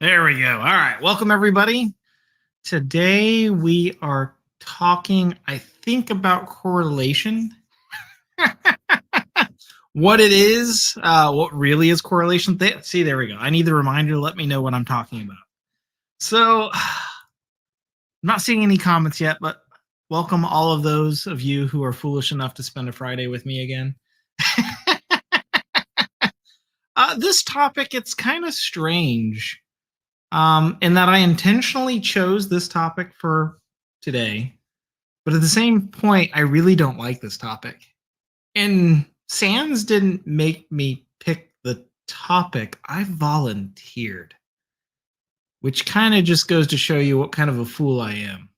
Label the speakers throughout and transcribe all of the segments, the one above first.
Speaker 1: There we go. All right. Welcome, everybody. Today we are talking, I think, about correlation. What it is, what really is correlation. See, there we go. I need the reminder to let me know what I'm talking about. So, I'm not seeing any comments yet, but welcome all of those of you who are foolish enough to spend a Friday with me again. This topic, it's kind of strange. In that I intentionally chose this topic for today, but at the same point, I really don't like this topic. And Sans didn't make me pick the topic, I volunteered, which kind of just goes to show you what kind of a fool I am.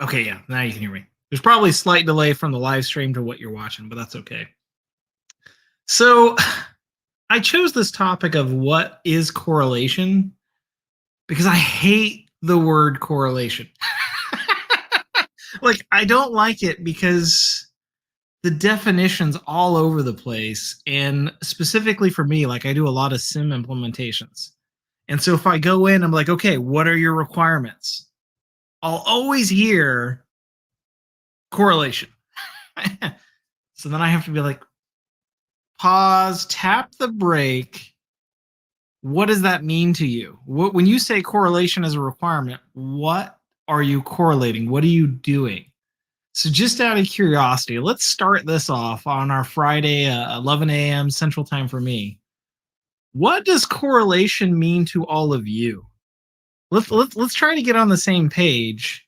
Speaker 1: Okay, yeah, now you can hear me. There's probably a slight delay from the live stream to what you're watching, but that's okay. So, I chose this topic of what is correlation because I hate the word correlation. Like, I don't like it because the definition's all over the place. And specifically for me, like, I do a lot of sim implementations. And so if I go in, I'm like, okay, what are your requirements? I'll always hear correlation. So then I have to be like, pause, tap the brake. What does that mean to you? When you say correlation is a requirement, what are you correlating? What are you doing? So just out of curiosity, let's start this off on our Friday, 11 a.m. Central Time for me. What does correlation mean to all of you? Let's try to get on the same page,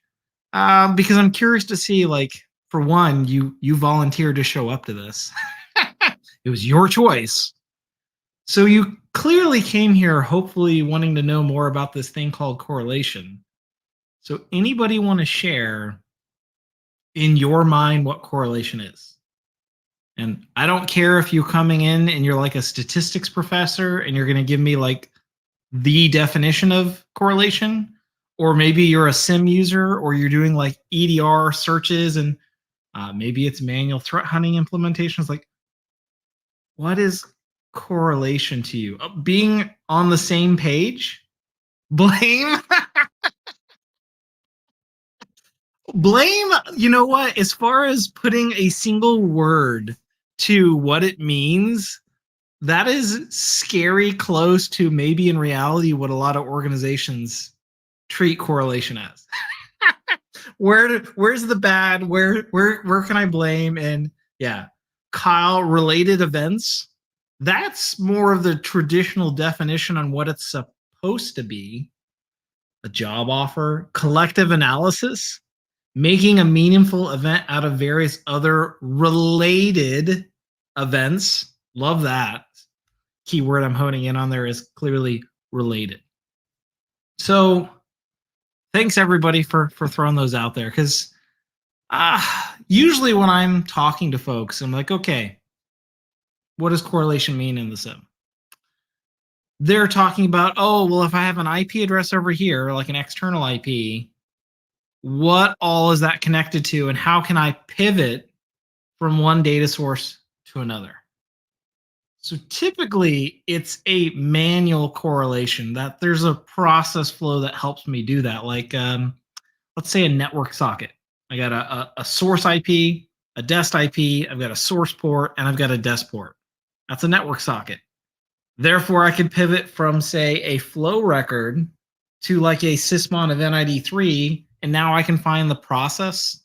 Speaker 1: because I'm curious to see, like, for one, you volunteered to show up to this. It was your choice. So you clearly came here hopefully wanting to know more about this thing called correlation. So anybody want to share in your mind what correlation is? And I don't care if you're coming in and you're like a statistics professor and you're going to give me like the definition of correlation, or maybe you're a sim user or you're doing like EDR searches and maybe it's manual threat hunting implementations. Like, what is correlation to you? Being on the same page? Blame? Blame, you know what? As far as putting a single word to what it means, that is scary close to maybe in reality what a lot of organizations treat correlation as. Where's the bad? Where can I blame? And yeah, Kyle, related events. That's more of the traditional definition on what it's supposed to be. A job offer, collective analysis, making a meaningful event out of various other related events. Love that. Keyword I'm honing in on there is clearly related. So thanks everybody for throwing those out there, because usually when I'm talking to folks, I'm like, okay, what does correlation mean in the sim? They're talking about, oh, well, if I have an IP address over here, like an external IP, what all is that connected to, and how can I pivot from one data source to another? So typically, it's a manual correlation that there's a process flow that helps me do that. Like, let's say a network socket. I got a source IP, a dest IP, I've got a source port, and I've got a dest port. That's a network socket. Therefore, I can pivot from, say, a flow record to like a sysmon event ID 3, and now I can find the process,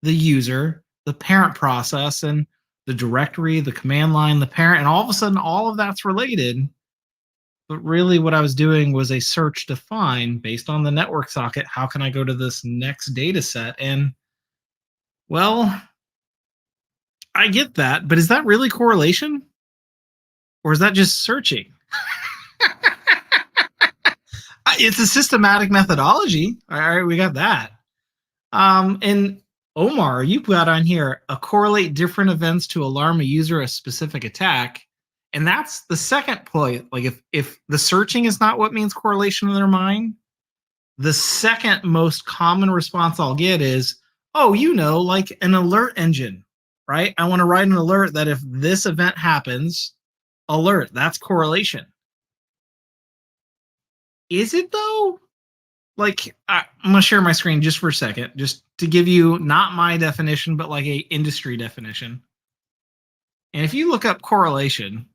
Speaker 1: the user, the parent process, and the directory, the command line, the parent, and all of a sudden, all of that's related. But really, what I was doing was a search to find, based on the network socket, how can I go to this next data set? And, well, I get that, but is that really correlation? Or is that just searching? It's a systematic methodology. All right, we got that. And Omar, you got on here a correlate different events to alarm a user a specific attack. And that's the second point. Like, if the searching is not what means correlation in their mind, the second most common response I'll get is, oh, like an alert engine, right? I want to write an alert that if this event happens, alert, that's correlation. Is it though? Like, I'm gonna share my screen just for a second, just to give you not my definition, but like a industry definition. And if you look up correlation,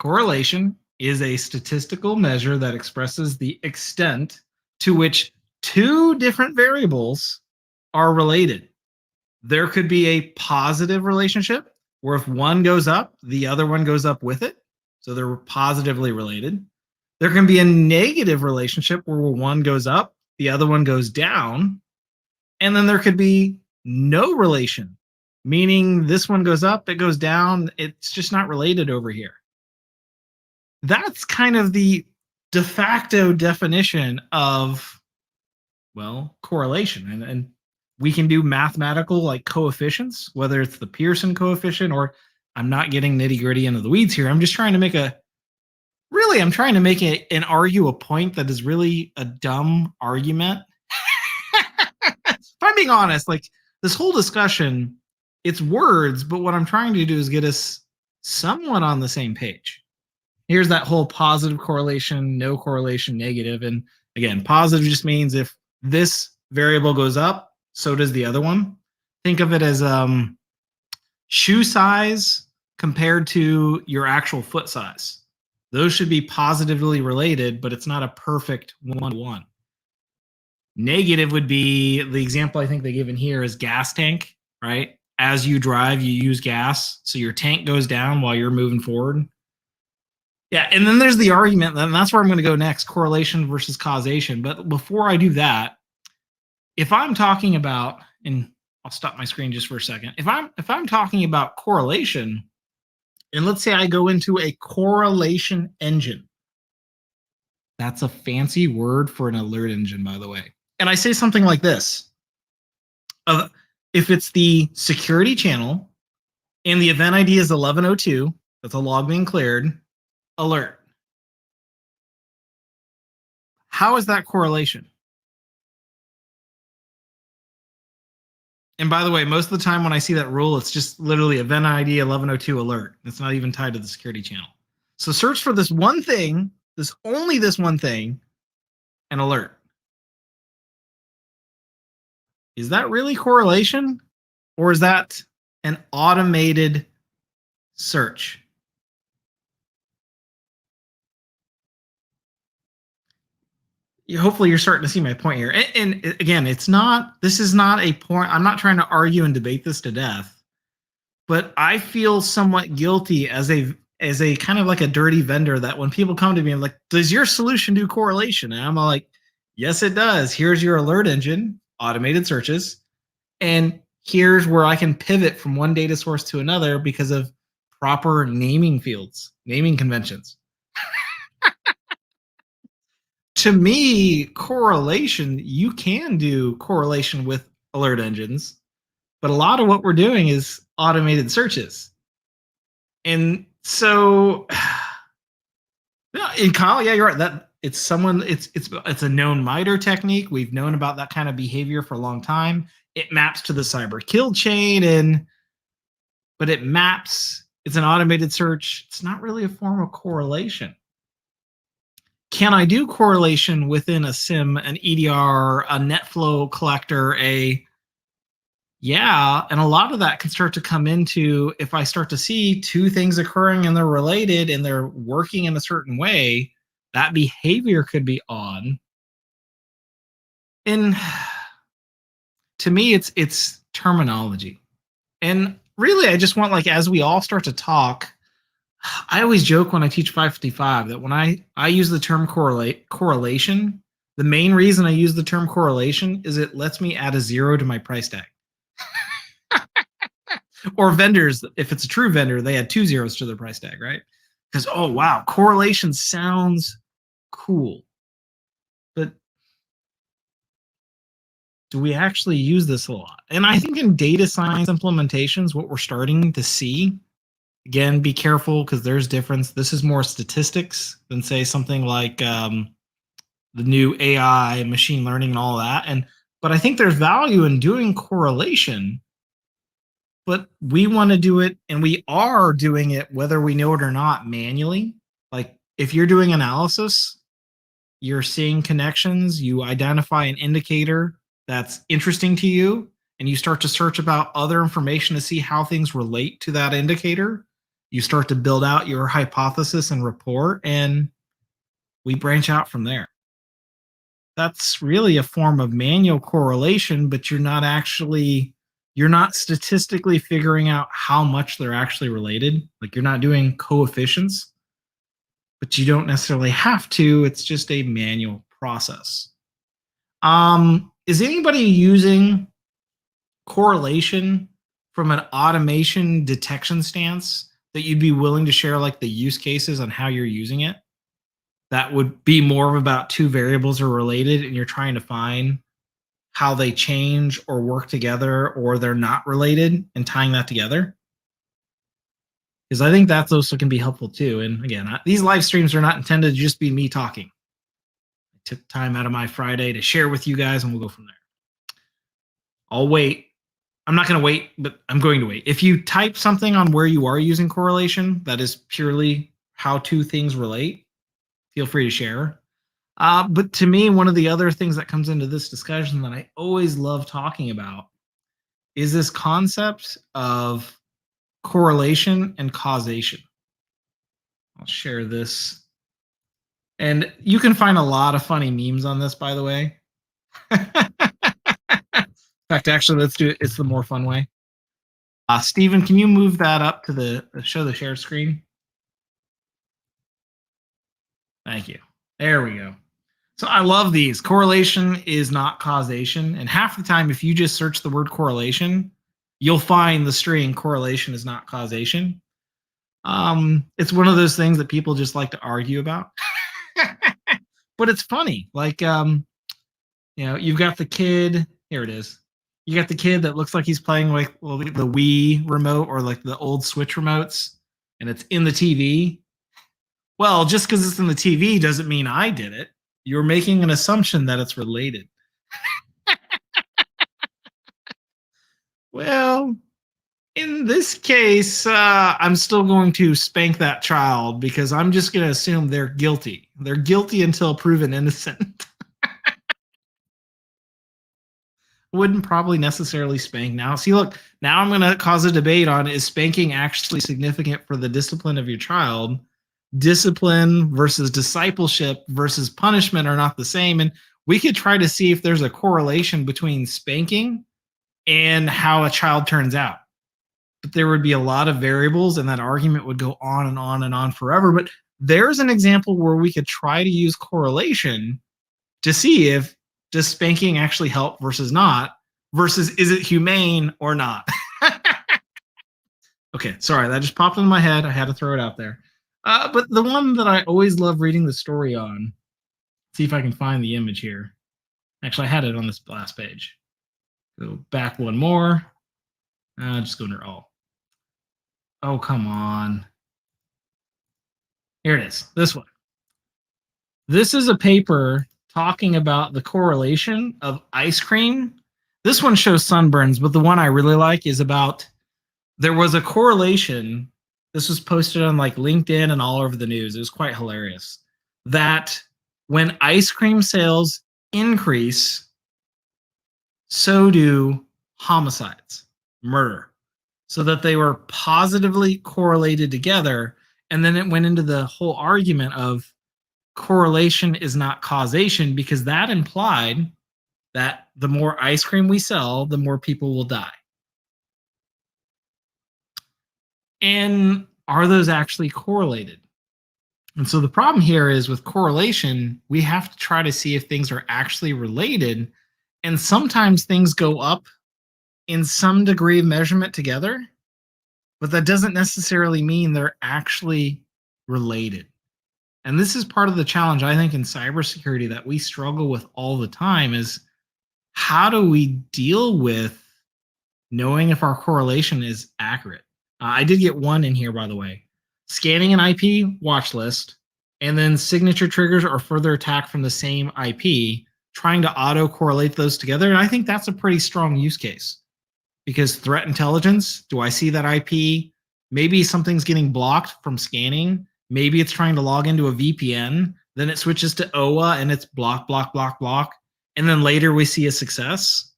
Speaker 1: correlation is a statistical measure that expresses the extent to which two different variables are related. There could be a positive relationship where if one goes up, the other one goes up with it. So they're positively related. There can be a negative relationship where one goes up, the other one goes down. And then there could be no relation, meaning this one goes up, it goes down. It's just not related over here. That's kind of the de facto definition of, well, correlation. And we can do mathematical like coefficients, whether it's the Pearson coefficient or I'm not getting nitty gritty into the weeds here. I'm just trying to make I'm trying to make it and argue a point that is really a dumb argument. If I'm being honest, like this whole discussion, it's words, but what I'm trying to do is get us somewhat on the same page. Here's that whole positive correlation, no correlation, negative. And again, positive just means if this variable goes up, so does the other one. Think of it as shoe size compared to your actual foot size. Those should be positively related, but it's not a perfect one-to-one. Negative would be the example I think they give in here is gas tank, right? As you drive, you use gas, so your tank goes down while you're moving forward. Yeah, and then there's the argument, and that's where I'm going to go next, correlation versus causation. But before I do that, if I'm talking about, and I'll stop my screen just for a second. If I'm talking about correlation, and let's say I go into a correlation engine. That's a fancy word for an alert engine, by the way. And I say something like this. If it's the security channel and the event ID is 1102, that's a log being cleared, alert. How is that correlation? And by the way, most of the time when I see that rule, it's just literally event ID 1102 alert. It's not even tied to the security channel. So search for this one thing, only this one thing, and alert. Is that really correlation? Or is that an automated search? Hopefully you're starting to see my point here. And again, this is not a point. I'm not trying to argue and debate this to death, but I feel somewhat guilty as a kind of like a dirty vendor that when people come to me and like, does your solution do correlation? And I'm like, yes, it does. Here's your alert engine, automated searches. And here's where I can pivot from one data source to another because of proper naming fields, naming conventions. To me, correlation, you can do correlation with alert engines, but a lot of what we're doing is automated searches. And so, in Kyle, yeah, you're right. That it's a known MITRE technique. We've known about that kind of behavior for a long time. It maps to the cyber kill chain, but it maps. It's an automated search. It's not really a form of correlation. Can I do correlation within a SIM, an EDR, a NetFlow collector, yeah, and a lot of that can start to come into if I start to see two things occurring and they're related and they're working in a certain way, that behavior could be on. And to me, it's terminology. And really, I just want, like, as we all start to talk, I always joke when I teach 555 that when I use the term correlation, the main reason I use the term correlation is it lets me add a 0 to my price tag. Or vendors, if it's a true vendor, they add 2 zeros to their price tag, right? Because, oh, wow, correlation sounds cool. But do we actually use this a lot? And I think in data science implementations, what we're starting to see, again, be careful because there's difference. This is more statistics than, say, something like the new AI, machine learning, and all that. But I think there's value in doing correlation, but we want to do it, and we are doing it whether we know it or not manually. Like if you're doing analysis, you're seeing connections, you identify an indicator that's interesting to you, and you start to search about other information to see how things relate to that indicator. You start to build out your hypothesis and report, and we branch out from there. That's really a form of manual correlation, but you're not statistically figuring out how much they're actually related. Like you're not doing coefficients, but you don't necessarily have to. It's just a manual process. Is anybody using correlation from an automation detection stance that you'd be willing to share like the use cases on how you're using it? That would be more of about two variables are related and you're trying to find how they change or work together or they're not related and tying that together. Because I think that's also can be helpful too. And again, these live streams are not intended to just be me talking. I took time out of my Friday to share with you guys and we'll go from there. I'll wait. I'm not going to wait, but I'm going to wait. If you type something on where you are using correlation, that is purely how two things relate, feel free to share. But to me, one of the other things that comes into this discussion that I always love talking about is this concept of correlation and causation. I'll share this. And you can find a lot of funny memes on this, by the way. In fact, actually, let's do it. It's the more fun way. Stephen, can you move that up to show the share screen? Thank you. There we go. So I love these. Correlation is not causation. And half the time, if you just search the word correlation, you'll find the string correlation is not causation. It's one of those things that people just like to argue about. But it's funny. Like, you've got the kid. Here it is. You got the kid that looks like he's playing like the Wii remote or like the old Switch remotes, and it's in the TV. Well, just because it's in the TV doesn't mean I did it. You're making an assumption that it's related. Well, in this case, I'm still going to spank that child because I'm just going to assume they're guilty. They're guilty until proven innocent. Wouldn't probably necessarily spank now. See, look, now I'm going to cause a debate on is spanking actually significant for the discipline of your child? Discipline versus discipleship versus punishment are not the same. And we could try to see if there's a correlation between spanking and how a child turns out. But there would be a lot of variables and that argument would go on and on and on forever. But there's an example where we could try to use correlation to see if does spanking actually help versus not, versus is it humane or not? Okay, sorry, that just popped into my head. I had to throw it out there. But the one that I always love reading the story on, see if I can find the image here. Actually, I had it on this last page. Go back one more. Just go under all. Oh, come on. Here it is, this one. This is a paper talking about the correlation of ice cream. This one shows sunburns, but the one I really like is about there was a correlation. This was posted on like LinkedIn and all over the news. It was quite hilarious that when ice cream sales increase, so do homicides, murder, so that they were positively correlated together. And then it went into the whole argument of correlation is not causation because that implied that the more ice cream we sell, the more people will die. And are those actually correlated? And so the problem here is with correlation, we have to try to see if things are actually related. And sometimes things go up in some degree of measurement together, but that doesn't necessarily mean they're actually related. And this is part of the challenge, I think, in cybersecurity that we struggle with all the time is how do we deal with knowing if our correlation is accurate? I did get one in here, by the way. Scanning an IP watch list, and then signature triggers or further attack from the same IP, trying to auto-correlate those together. And I think that's a pretty strong use case. Because threat intelligence, do I see that IP? Maybe something's getting blocked from scanning. Maybe it's trying to log into a VPN. then it switches to OA and it's block, block, block, block, and then later we see a success,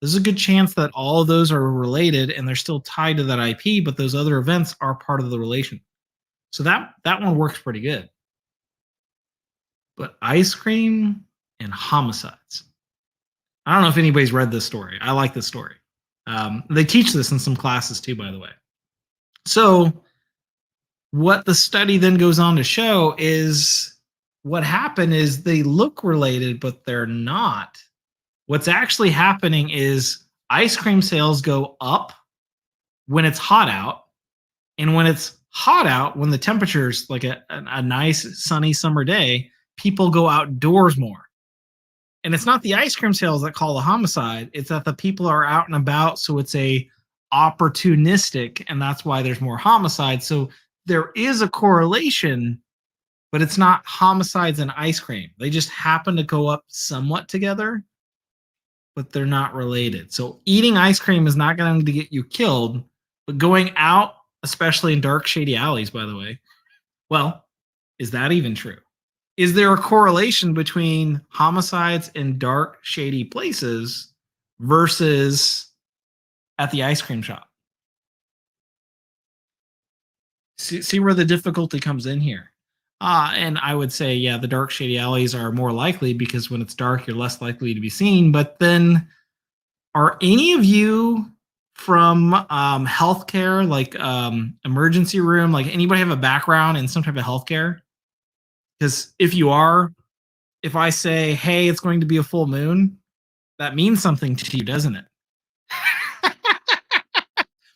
Speaker 1: there's a good chance that all of those are related and they're still tied to that IP, but those other events are part of the relation. So that one works pretty good. But ice cream and homicides. I don't know if anybody's read this story. I like this story. They teach this in some classes too, by the way. So what the study then goes on to show is what happened is they look related, but they're not. What's actually happening is ice cream sales go up when it's hot out. And when it's hot out, when the temperature's like a nice sunny summer day, people go outdoors more. And it's not the ice cream sales that call the homicide, it's that the people are out and about, so it's a opportunistic, and that's why there's more homicides. So there is a correlation, but it's not homicides and ice cream. They just happen to go up somewhat together, but they're not related. So eating ice cream is not going to get you killed, but going out, especially in dark, shady alleys, by the way, well, is that even true? Is there a correlation between homicides in dark, shady places versus at the ice cream shop? See where the difficulty comes in here. And I would say, yeah, the dark, shady alleys are more likely because when it's dark, you're less likely to be seen. But then, are any of you from healthcare, like emergency room, like anybody have a background in some type of healthcare? Because if you are, if I say, hey, it's going to be a full moon, that means something to you, doesn't it?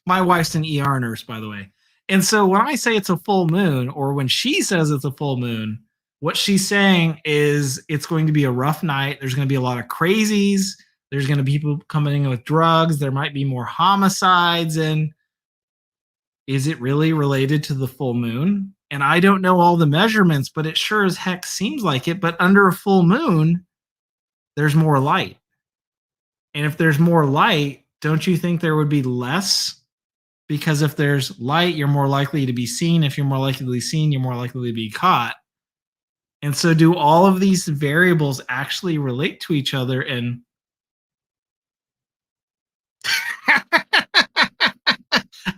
Speaker 1: My wife's an ER nurse, by the way. And so when I say it's a full moon, or when she says it's a full moon, what she's saying is it's going to be a rough night. There's going to be a lot of crazies. There's going to be people coming in with drugs. There might be more homicides. And is it really related to the full moon? And I don't know all the measurements, but it sure as heck seems like it. But under a full moon, there's more light. And if there's more light, don't you think there would be less? Because if there's light, you're more likely to be seen. If you're more likely to be seen, you're more likely to be caught. And so do all of these variables actually relate to each other? And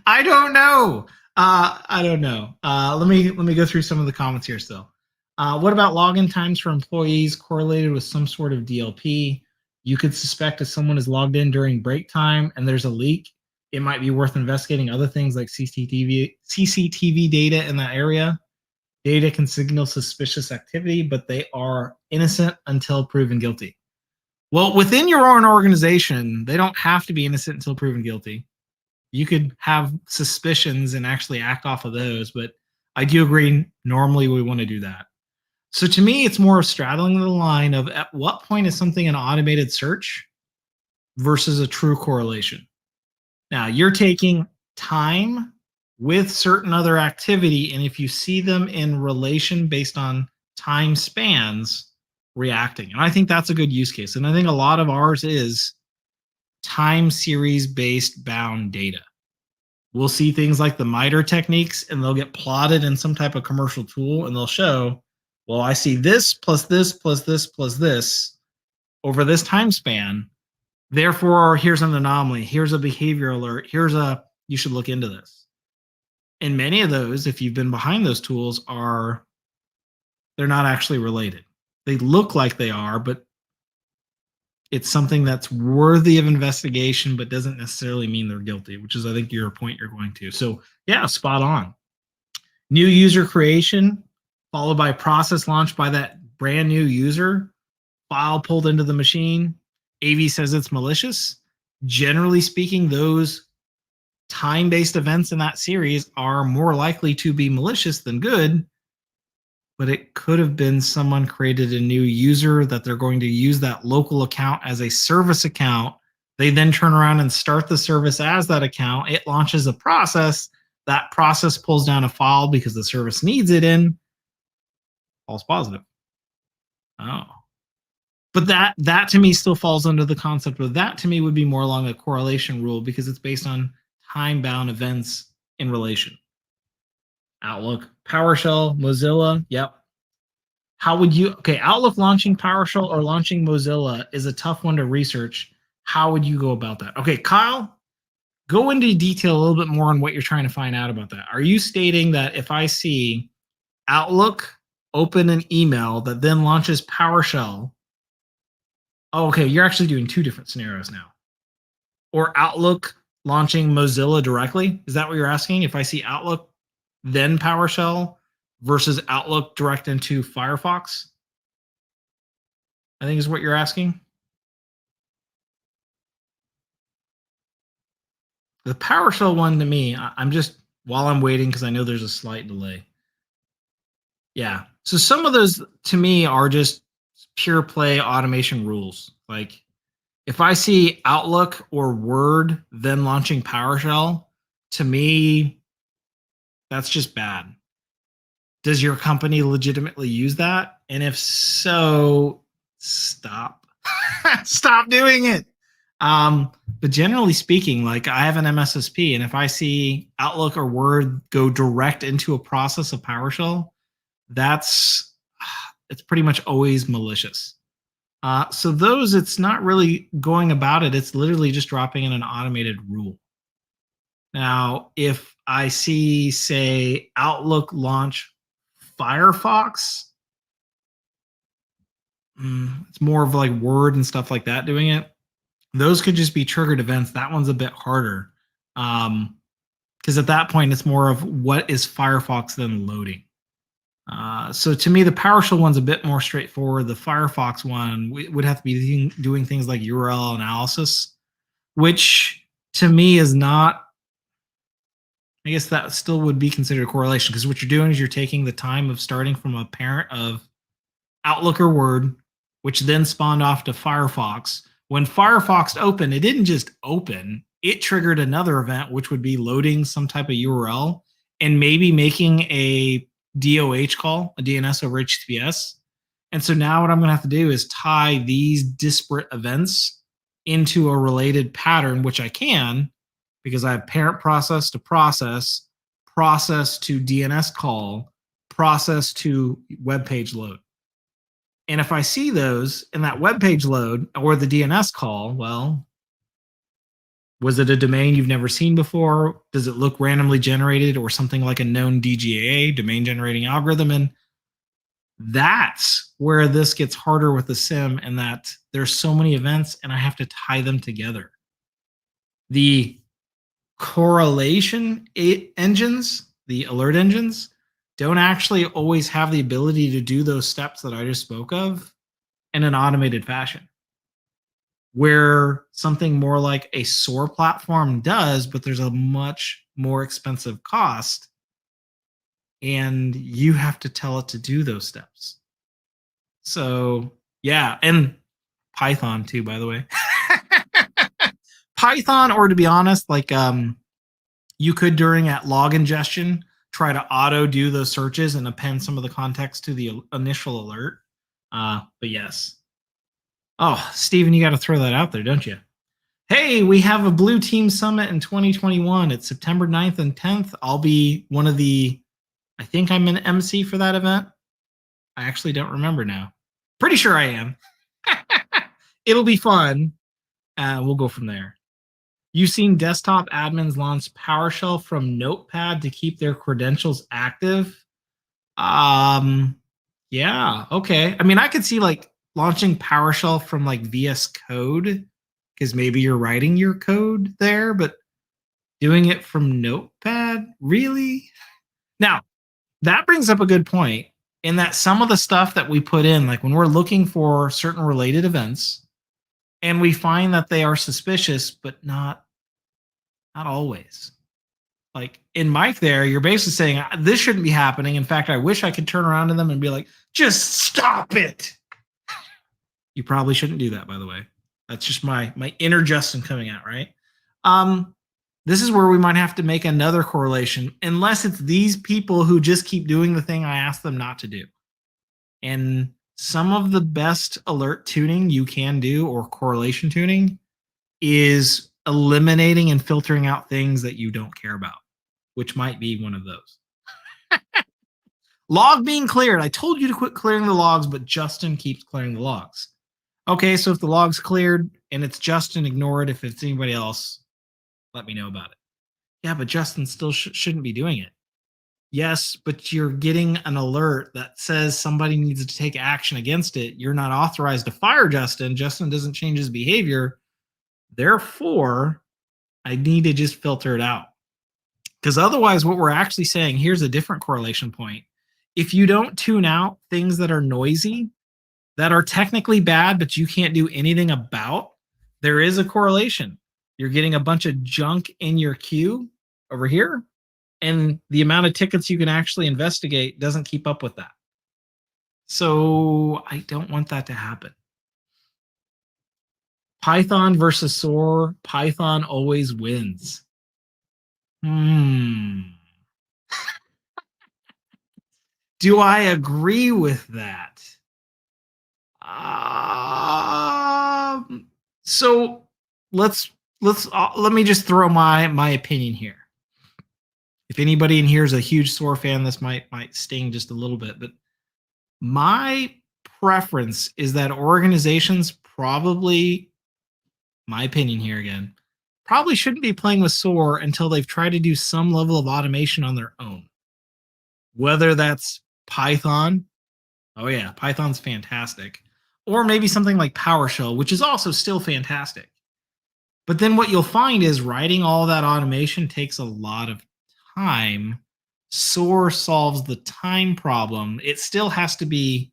Speaker 1: I don't know. I don't know. Let me go through some of the comments here still. What about login times for employees correlated with some sort of DLP? You could suspect if someone is logged in during break time and there's a leak, it might be worth investigating other things like CCTV data in that area. Data can signal suspicious activity, but they are innocent until proven guilty. Well, within your own organization, they don't have to be innocent until proven guilty. You could have suspicions and actually act off of those, but I do agree, normally we want to do that. So to me, it's more straddling the line of at what point is something an automated search versus a true correlation. Now, you're taking time with certain other activity, and if you see them in relation based on time spans, reacting. And I think that's a good use case. And I think a lot of ours is time series based bound data. We'll see things like the MITRE techniques, and they'll get plotted in some type of commercial tool, and they'll show, well, I see this plus this plus this plus this over this time span. Therefore, here's an anomaly. Here's a behavior alert. Here's a, you should look into this. And many of those, if you've been behind those tools, they're not actually related. They look like they are, but it's something that's worthy of investigation, but doesn't necessarily mean they're guilty, which is, I think, your point you're going to. So yeah, spot on. New user creation, followed by process launch by that brand new user, file pulled into the machine. AV says it's malicious. Generally speaking, those time-based events in that series are more likely to be malicious than good, but it could have been someone created a new user that they're going to use that local account as a service account. They then turn around and start the service as that account. It launches a process. That process pulls down a file because the service needs it in. False positive. Oh. But that to me still falls under the concept of that to me would be more along a correlation rule because it's based on time-bound events in relation. Outlook, PowerShell, Mozilla, yep. How would you? Okay, Outlook launching PowerShell or launching Mozilla is a tough one to research. How would you go about that? Okay, Kyle, go into detail a little bit more on what you're trying to find out about that. Are you stating that if I see Outlook open an email that then launches PowerShell? Oh, okay, you're actually doing two different scenarios now. Or Outlook launching Mozilla directly? Is that what you're asking? If I see Outlook, then PowerShell versus Outlook direct into Firefox? I think is what you're asking. The PowerShell one to me, I'm just while I'm waiting because I know there's a slight delay. Yeah. So some of those to me are just pure play automation rules. Like if I see Outlook or Word then launching PowerShell, to me, that's just bad. Does your company legitimately use that? And if so, stop. Stop doing it. But generally speaking, like I have an MSSP, and if I see Outlook or Word go direct into a process of PowerShell, that's it's pretty much always malicious. So those, it's not really going about it. It's literally just dropping in an automated rule. Now, if I see, say, Outlook launch Firefox, it's more of like Word and stuff like that doing it. Those could just be triggered events. That one's a bit harder. Because at that point, it's more of what is Firefox then loading. So to me, the PowerShell one's a bit more straightforward. The Firefox one would have to be doing things like URL analysis, which to me is not. I guess that still would be considered a correlation because what you're doing is you're taking the time of starting from a parent of Outlook or Word, which then spawned off to Firefox. When Firefox opened, it didn't just open, it triggered another event, which would be loading some type of URL and maybe making a DOH call, a DNS over HTTPS. And so now what I'm going to have to do is tie these disparate events into a related pattern, which I can because I have parent process to process, process to DNS call, process to web page load. And if I see those in that web page load or the DNS call, well, was it a domain you've never seen before? Does it look randomly generated or something like a known DGAA, domain generating algorithm? And that's where this gets harder with the SIM, and that there's so many events and I have to tie them together. The correlation engines, the alert engines, don't actually always have the ability to do those steps that I just spoke of in an automated fashion. Where something more like a SOAR platform does, but there's a much more expensive cost, and you have to tell it to do those steps. So, yeah, and Python too, by the way. Python, or to be honest, like you could during at log ingestion try to auto do those searches and append some of the context to the initial alert. But yes. Oh, Steven, you got to throw that out there, don't you? Hey, we have a Blue Team Summit in 2021. It's September 9th and 10th. I'll be one of the, I think I'm an MC for that event. I actually don't remember now. Pretty sure I am. It'll be fun. We'll go from there. You've seen desktop admins launch PowerShell from Notepad to keep their credentials active. Yeah, okay. I mean, I could see like launching PowerShell from like VS Code because maybe you're writing your code there, but doing it from Notepad, really? Now, that brings up a good point in that some of the stuff that we put in, like when we're looking for certain related events, and we find that they are suspicious, but not always. Like in Mike there, you're basically saying this shouldn't be happening. In fact, I wish I could turn around to them and be like, just stop it. You probably shouldn't do that, by the way. That's just my inner Justin coming out, right? This is where we might have to make another correlation, unless it's these people who just keep doing the thing I asked them not to do. And some of the best alert tuning you can do, or correlation tuning, is eliminating and filtering out things that you don't care about, which might be one of those. Log being cleared. I told you to quit clearing the logs, but Justin keeps clearing the logs. Okay, so if the log's cleared and it's Justin, ignore it. If it's anybody else, let me know about it. Yeah, but Justin still shouldn't be doing it. Yes, but you're getting an alert that says somebody needs to take action against it. You're not authorized to fire Justin. Justin doesn't change his behavior. Therefore, I need to just filter it out. Because otherwise, what we're actually saying, here's a different correlation point. If you don't tune out things that are noisy, that are technically bad, but you can't do anything about, there is a correlation. You're getting a bunch of junk in your queue over here, and the amount of tickets you can actually investigate doesn't keep up with that. So I don't want that to happen. Python versus SOAR, Python always wins. Do I agree with that? So let me just throw my opinion here. If anybody in here is a huge SOAR fan, this might sting just a little bit, but my preference is that organizations probably, my opinion here again, probably shouldn't be playing with SOAR until they've tried to do some level of automation on their own. Whether that's Python, oh yeah, Python's fantastic, or maybe something like PowerShell, which is also still fantastic. But then what you'll find is writing all that automation takes a lot of time. SOAR solves the time problem. It still has to be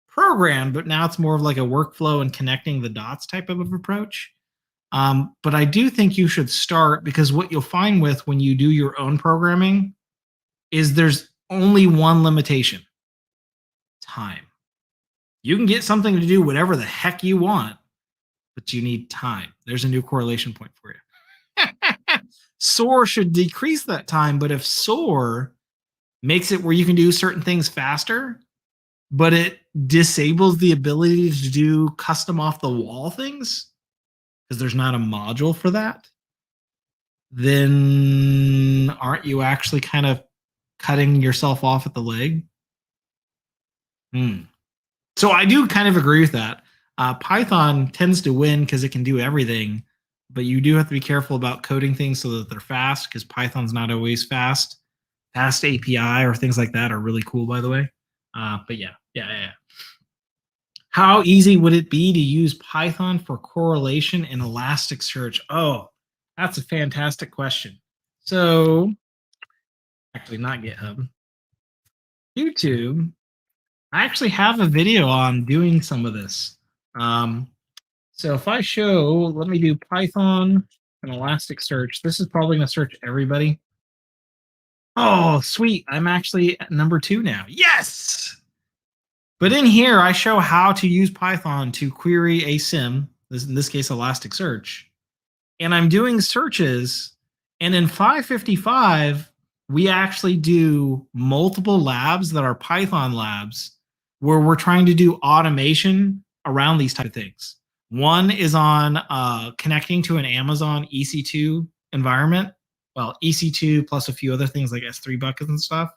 Speaker 1: programmed, but now it's more of like a workflow and connecting the dots type of approach. But I do think you should start, because what you'll find with when you do your own programming is there's only one limitation: time. You can get something to do whatever the heck you want, but you need time. There's a new correlation point for you. SOAR should decrease that time, but if SOAR makes it where you can do certain things faster, but it disables the ability to do custom off the wall things because there's not a module for that, then aren't you actually kind of cutting yourself off at the leg? So I do kind of agree with that. Python tends to win because it can do everything, but you do have to be careful about coding things so that they're fast, because Python's not always fast. Fast API or things like that are really cool, by the way. But yeah. How easy would it be to use Python for correlation in Elasticsearch? Oh, that's a fantastic question. So, actually, not GitHub, YouTube. I actually have a video on doing some of this. So if I show, let me do Python and Elasticsearch. This is probably going to search everybody. Oh, sweet. I'm actually at number 2 now. Yes! But in here, I show how to use Python to query a SIM, in this case, Elasticsearch. And I'm doing searches. And in 555, we actually do multiple labs that are Python labs where we're trying to do automation around these type of things. One is on connecting to an Amazon EC2 environment. Well, EC2 plus a few other things like S3 buckets and stuff.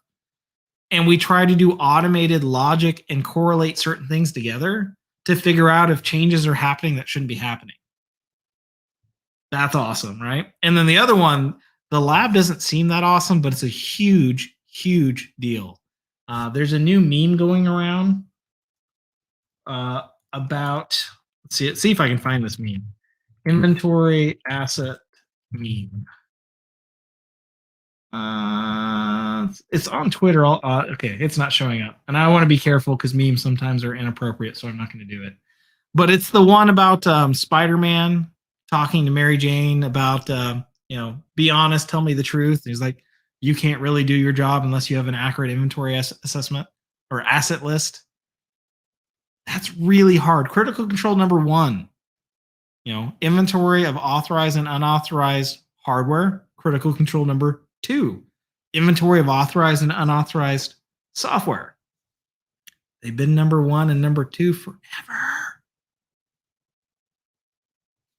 Speaker 1: And we try to do automated logic and correlate certain things together to figure out if changes are happening that shouldn't be happening. That's awesome, right? And then the other one, the lab doesn't seem that awesome, but it's a huge, huge deal. There's a new meme going around about, see if I can find this meme. Inventory asset meme. It's on Twitter. Okay, it's not showing up. And I want to be careful because memes sometimes are inappropriate, so I'm not going to do it. But it's the one about Spider-Man talking to Mary Jane about, be honest, tell me the truth. And he's like, you can't really do your job unless you have an accurate inventory assessment or asset list. That's really hard. Critical control number 1, inventory of authorized and unauthorized hardware. Critical control number 2, inventory of authorized and unauthorized software. They've been number 1 and number 2 forever.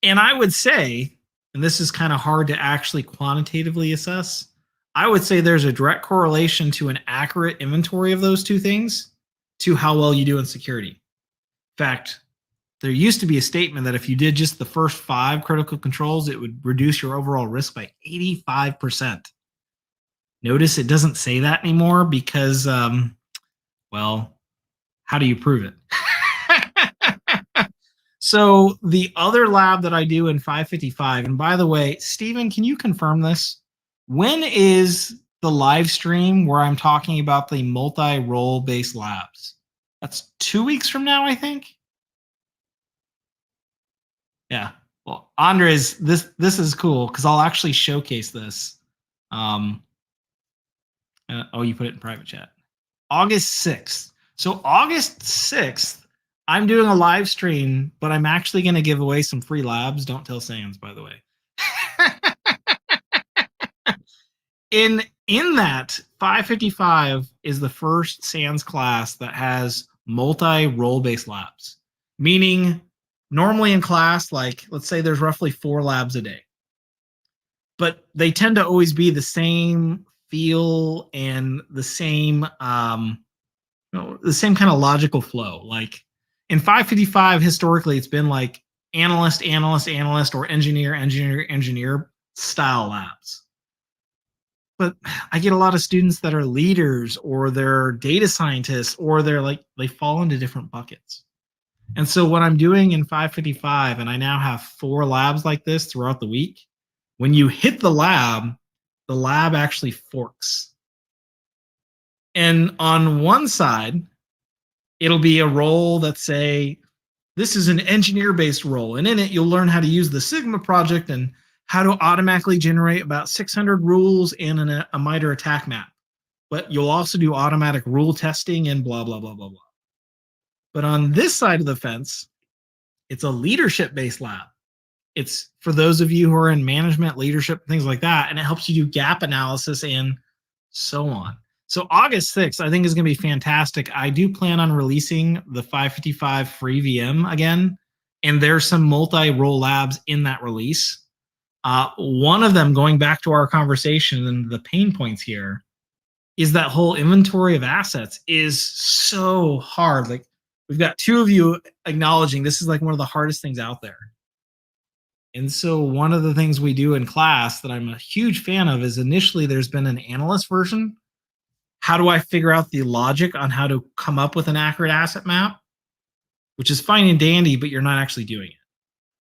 Speaker 1: And I would say, and this is kind of hard to actually quantitatively assess, I would say there's a direct correlation to an accurate inventory of those two things to how well you do in security. In fact, there used to be a statement that if you did just the first 5 critical controls, it would reduce your overall risk by 85%. Notice it doesn't say that anymore because, well, how do you prove it? So the other lab that I do in 555, and by the way, Stephen, can you confirm this? When is the live stream where I'm talking about the multi-role based labs? That's 2 weeks from now, I think. Yeah. Well, Andres, this is cool because I'll actually showcase this. Oh, you put it in private chat. August 6th. So August 6th, I'm doing a live stream, but I'm actually going to give away some free labs. Don't tell Sans, by the way. in that 555 is the first Sans class that has multi-role based labs, meaning normally in class, like let's say there's roughly 4 labs a day, but they tend to always be the same feel and the same the same kind of logical flow. Like in 555, historically, it's been like analyst, analyst, analyst, or engineer, engineer, engineer style labs. But I get a lot of students that are leaders or they're data scientists or they're like, they fall into different buckets. And so what I'm doing in 555, and I now have 4 labs like this throughout the week, when you hit the lab actually forks. And on one side, it'll be a role that say, this is an engineer-based role. And in it, you'll learn how to use the Sigma project and how to automatically generate about 600 rules and a MITRE attack map. But you'll also do automatic rule testing and blah, blah, blah, blah, blah. But on this side of the fence, it's a leadership-based lab. It's for those of you who are in management, leadership, things like that, and it helps you do gap analysis and so on. So August 6th, I think is going to be fantastic. I do plan on releasing the 555 free VM again, and there's some multi-role labs in that release. One of them, going back to our conversation and the pain points here, is that whole inventory of assets is so hard. Like we've got 2 of you acknowledging this is like one of the hardest things out there. And so one of the things we do in class that I'm a huge fan of is initially there's been an analyst version. How do I figure out the logic on how to come up with an accurate asset map? Which is fine and dandy, but you're not actually doing it.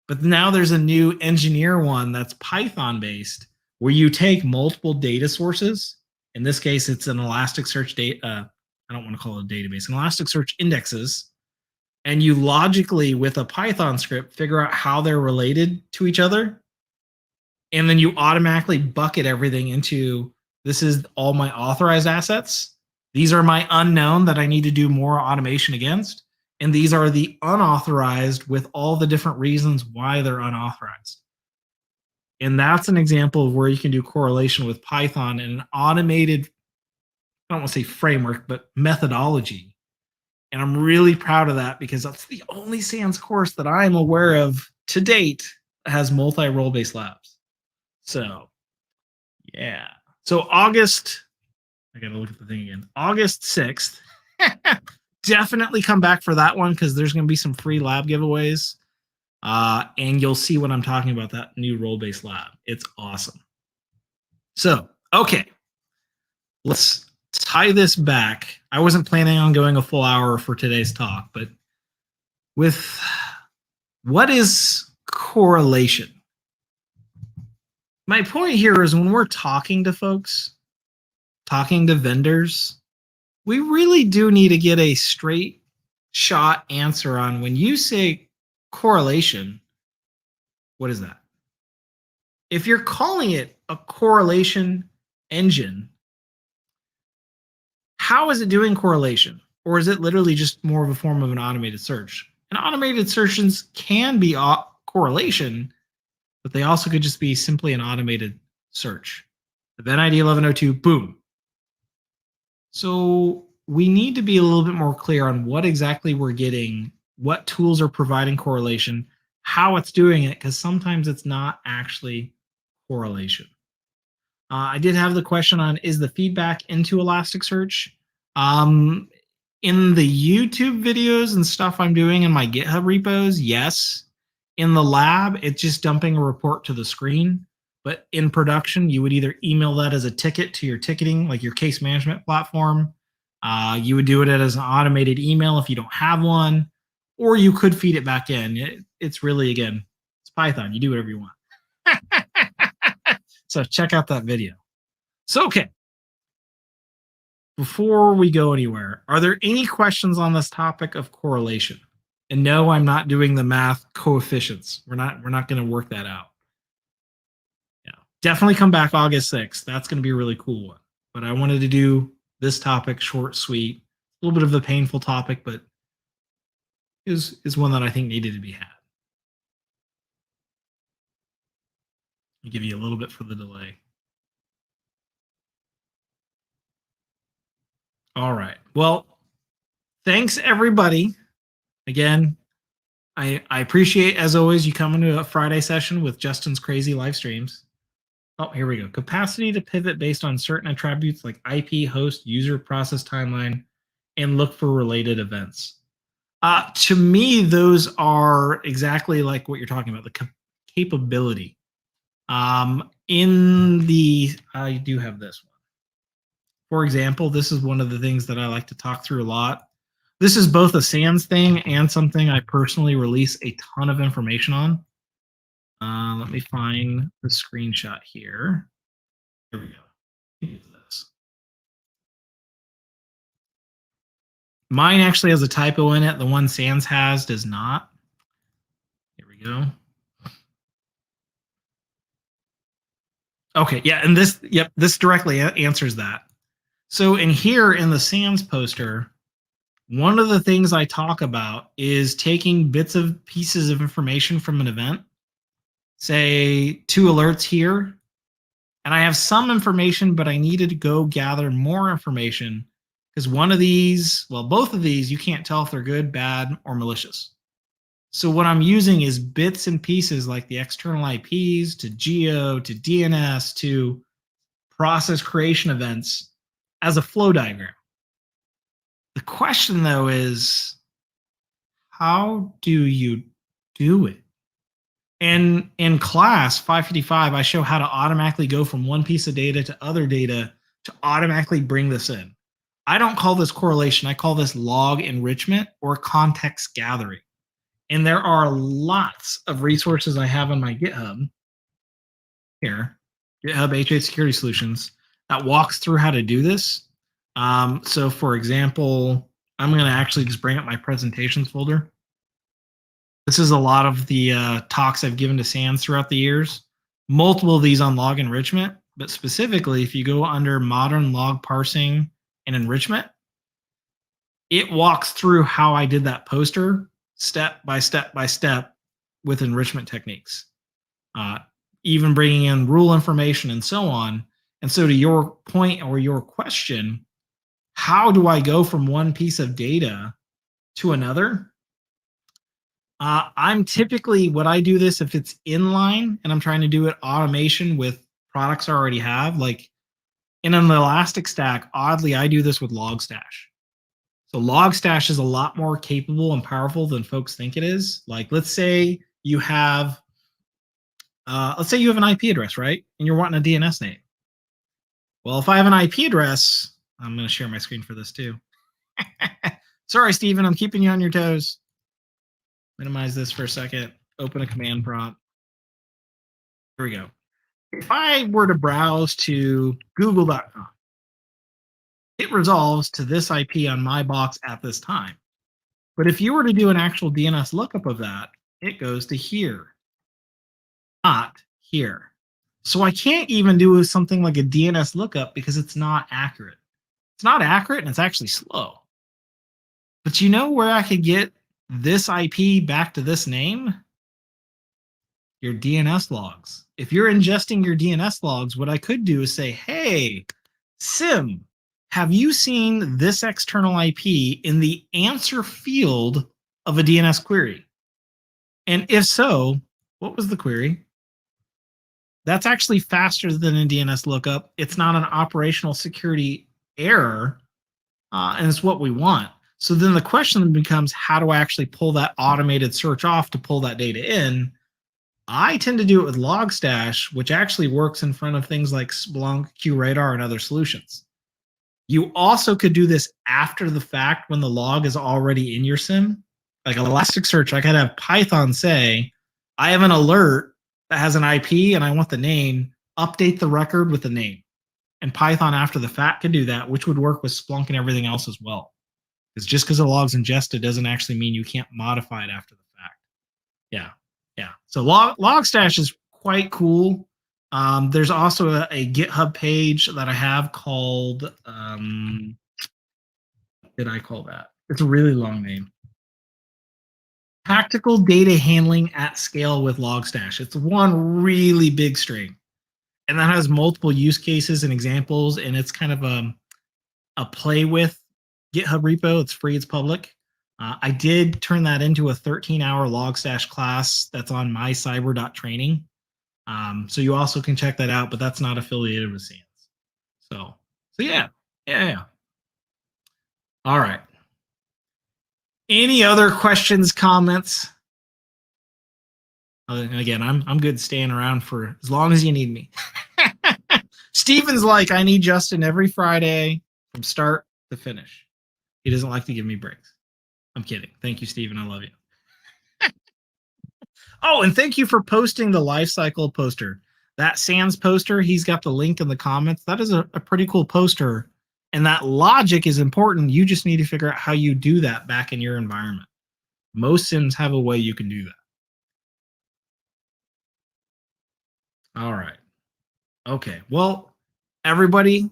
Speaker 1: But now there's a new engineer one that's Python based, where you take multiple data sources. In this case, it's an Elasticsearch data. I don't want to call it a database, an Elasticsearch indexes. And you logically, with a Python script, figure out how they're related to each other. And then you automatically bucket everything into, this is all my authorized assets. These are my unknown that I need to do more automation against. And these are the unauthorized with all the different reasons why they're unauthorized. And that's an example of where you can do correlation with Python and an automated, I don't want to say framework, but methodology. And I'm really proud of that because that's the only Sans course that I'm aware of to date that has multi-role based labs. So, yeah. So August, I got to look at the thing again. August 6th. Definitely come back for that one because there's going to be some free lab giveaways. And you'll see what I'm talking about, that new role-based lab. It's awesome. So, okay. Let's tie this back. I wasn't planning on going a full hour for today's talk, but with what is correlation? My point here is when we're talking to folks, talking to vendors, we really do need to get a straight shot answer on when you say correlation, what is that? If you're calling it a correlation engine, how is it doing correlation? Or is it literally just more of a form of an automated search? And automated searches can be correlation, but they also could just be simply an automated search. Event ID 1102, boom. So we need to be a little bit more clear on what exactly we're getting, what tools are providing correlation, how it's doing it, because sometimes it's not actually correlation. I did have the question on, is the feedback into Elasticsearch? Um, in the YouTube videos and stuff I'm doing in my GitHub repos, yes. In the lab, it's just dumping a report to the screen. But in production, you would either email that as a ticket to your ticketing, like your case management platform. You would do it as an automated email if you don't have one, or you could feed it back in. It's really, again, it's Python. You do whatever you want. So check out that video. So, okay. Before we go anywhere, are there any questions on this topic of correlation? And no, I'm not doing the math coefficients. We're not going to work that out. Yeah. Definitely come back August 6th. That's going to be a really cool one. But I wanted to do this topic short, sweet, a little bit of a painful topic, but is one that I think needed to be had. I'll give you a little bit for the delay. All right. Well, thanks everybody. Again, I appreciate, as always, you coming to a Friday session with Justin's crazy live streams. Oh, here we go. Capacity to pivot based on certain attributes like IP, host, user, process timeline, and look for related events. To me, those are exactly like what you're talking about, the capability. In the, I do have this one. For example, this is one of the things that I like to talk through a lot. This is both a SANS thing and something I personally release a ton of information on. Let me find the screenshot here. Here we go. Use this. Mine actually has a typo in it. The one SANS has does not. Here we go. Okay, yeah, and this, yep, this directly answers that. So in here in the SANS poster, one of the things I talk about is taking bits of pieces of information from an event, say 2 alerts here, and I have some information, but I needed to go gather more information because one of these, well, both of these, you can't tell if they're good, bad, or malicious. So what I'm using is bits and pieces like the external IPs to geo to DNS to process creation events as a flow diagram. The question though is, how do you do it? And in class 555, I show how to automatically go from one piece of data to other data to automatically bring this in. I don't call this correlation. I call this log enrichment or context gathering. And there are lots of resources I have on my GitHub here, GitHub H8 Security Solutions, that walks through how to do this. So for example, I'm going to actually just bring up my presentations folder. This is a lot of the talks I've given to SANS throughout the years. Multiple of these on log enrichment, but specifically, if you go under modern log parsing and enrichment, it walks through how I did that poster step by step by step with enrichment techniques, even bringing in rule information and so on. And so to your point or your question, how do I go from one piece of data to another? I'm typically, what I do this if it's inline and I'm trying to do it automation with products I already have, like in an Elastic Stack, oddly, I do this with Logstash. So Logstash is a lot more capable and powerful than folks think it is. Like, let's say you have an IP address, right? And you're wanting a DNS name. Well, if I have an IP address, I'm going to share my screen for this too. Sorry, Stephen, I'm keeping you on your toes. Minimize this for a second. Open a command prompt. Here we go. If I were to browse to google.com, it resolves to this IP on my box at this time. But if you were to do an actual DNS lookup of that, it goes to here, not here. So I can't even do something like a DNS lookup because it's not accurate. It's not accurate and it's actually slow. But you know where I could get this IP back to this name? Your DNS logs. If you're ingesting your DNS logs, what I could do is say, hey, SIM, have you seen this external IP in the answer field of a DNS query? And if so, what was the query? That's actually faster than a DNS lookup. It's not an operational security error, and it's what we want. So then the question becomes, how do I actually pull that automated search off to pull that data in? I tend to do it with Logstash, which actually works in front of things like Splunk, QRadar, and other solutions. You also could do this after the fact when the log is already in your SIM. Like Elasticsearch, I could have Python say, I have an alert that has an IP and I want the name, update the record with the name. And Python after the fact could do that, which would work with Splunk and everything else as well. Because just because a log's ingested doesn't actually mean you can't modify it after the fact. Yeah. Yeah. So Logstash is quite cool. There's also a GitHub page that I have called, what did I call that? It's a really long name. Tactical Data Handling at Scale with Logstash. It's one really big string. And that has multiple use cases and examples. And it's kind of a play with GitHub repo. It's free, it's public. I did turn that into a 13-hour Logstash class that's on mycyber.training. So you also can check that out, but that's not affiliated with SANS. So yeah. All right. Any other questions, comments? Again, I'm good staying around for as long as you need me. Steven's like, I need Justin every Friday from start to finish. He doesn't like to give me breaks. I'm kidding. Thank you, Steven. I love you. Oh, and thank you for posting the lifecycle poster. That SANS poster, he's got the link in the comments. That is a pretty cool poster. And that logic is important. You just need to figure out how you do that back in your environment. Most SIMs have a way you can do that. All right. Okay. Well, everybody,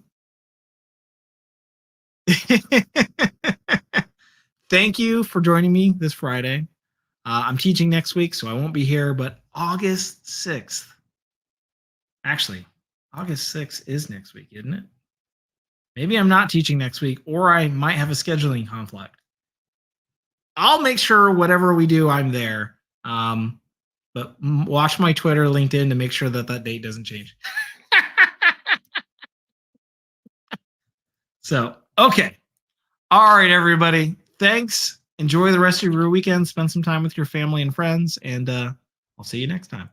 Speaker 1: thank you for joining me this Friday. I'm teaching next week, so I won't be here, but August 6th. Actually, August 6th is next week, isn't it? Maybe I'm not teaching next week, or I might have a scheduling conflict. I'll make sure whatever we do, I'm there. But watch my Twitter, LinkedIn to make sure that date doesn't change. So, okay. All right, everybody. Thanks. Enjoy the rest of your weekend. Spend some time with your family and friends, and I'll see you next time.